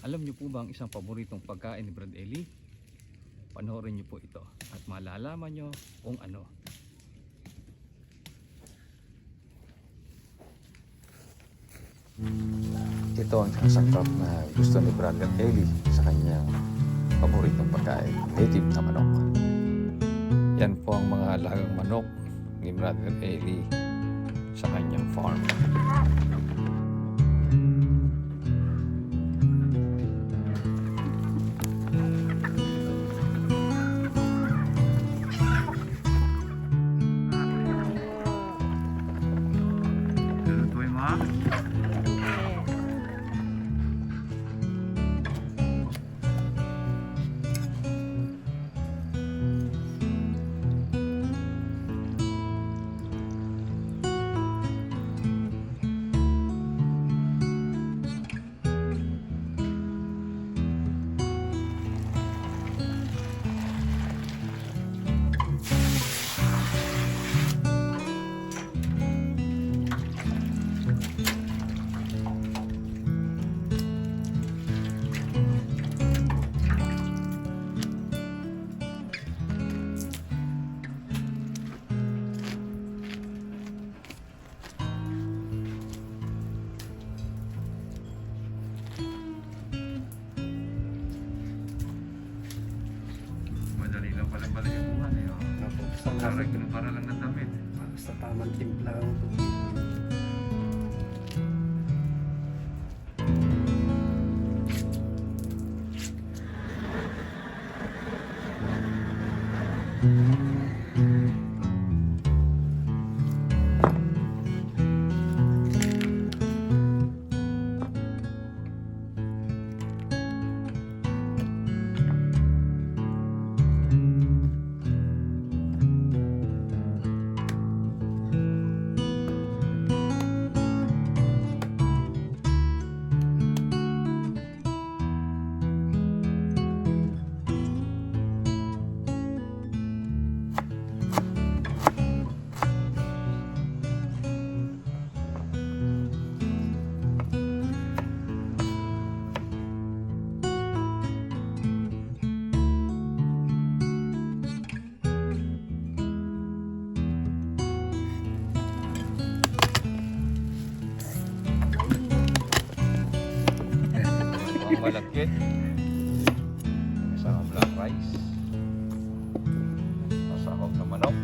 Alam niyo po ba ang isang paboritong pagkain ni Brad Eli? Panoorin niyo po ito at malalaman niyo kung ano. Ito ang sangkap na gusto ni Brother Eli sa kanyang paboritong pagkain, native na manok. Yan po ang mga alagang manok ni Brother Eli sa kanyang farm. Lulutuin mo ha? Madali lang pala yung buwan eh. Opo, sa Para lang ng damit. sa tamang timpla lang po. Ang malagkit. Isang black rice. Masahog na manok.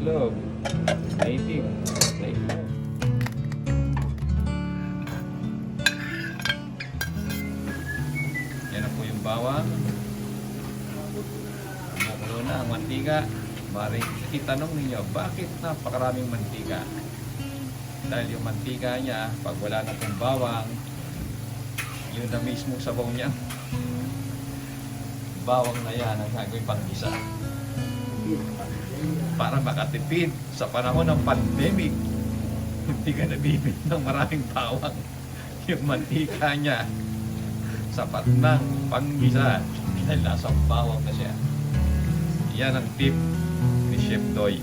Itlog. Native. Na itlog. Yan na po yung bawang. Kumukulo na ang mantika. Maring itanong ninyo, bakit napakaraming mantika? Dahil yung mantika niya, pag wala na pong bawang, yun na mismo sabaw niya. Bawang na yan ang gagawin pang-gisa. Para makatipid sa panahon ng pandemic. Hindi ka nabibit ng maraming bawang. Yung mantika niya, sapat ng panggisa. Dahil lasang bawang na siya. Yan ang tip ni Chef Doy.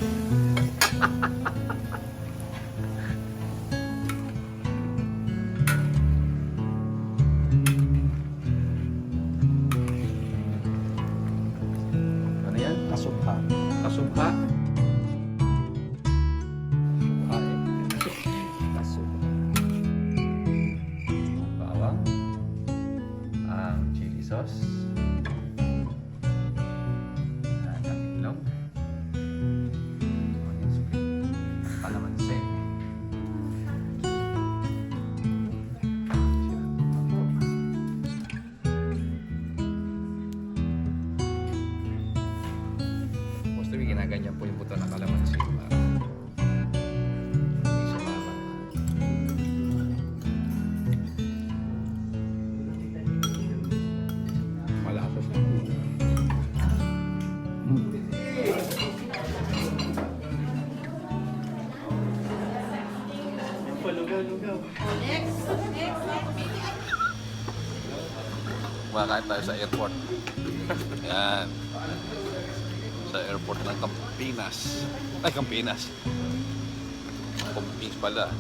Ano yan? Kasubha. Kasubha? Kasubha. Bawang. Ang chili sauce. Ang itlog. Onion spring. Kalamansi. Mostly ginaganyan po yung buto ng kalamansi para hindi sumama. Malasa siya. Palugaw-lugaw. Kumakain tayo sa airport. Yan. Sa airport ng Campinas. Ay, Campinas. Campinas pala.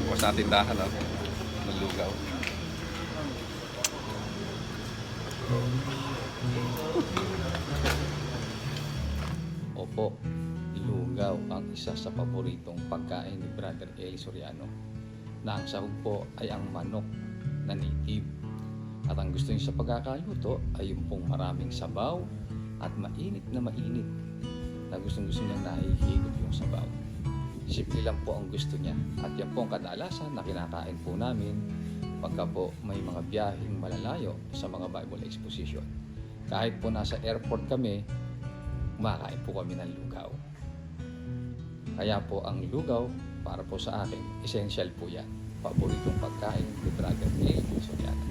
Bukas natin tindahan, no? Ng lugaw. Opo, lugaw ang isa sa paboritong pagkain ni Brother Eli Soriano na ang sahog po ay ang manok na native. At ang gusto niya sa pagkakaluto ay yung pong maraming sabaw at mainit na gustong-gusto niyang nahihigop yung sabaw. Simple lang po ang gusto niya at yan po ang kadalasan na kinakain po namin pagka po may mga biyaheng malalayo sa mga Bible exposition. Kahit po nasa airport kami, kumakain po kami ng lugaw. Kaya po ang lugaw, para po sa akin, essential po yan. Paboritong pagkain ni Brother Eli Soriano.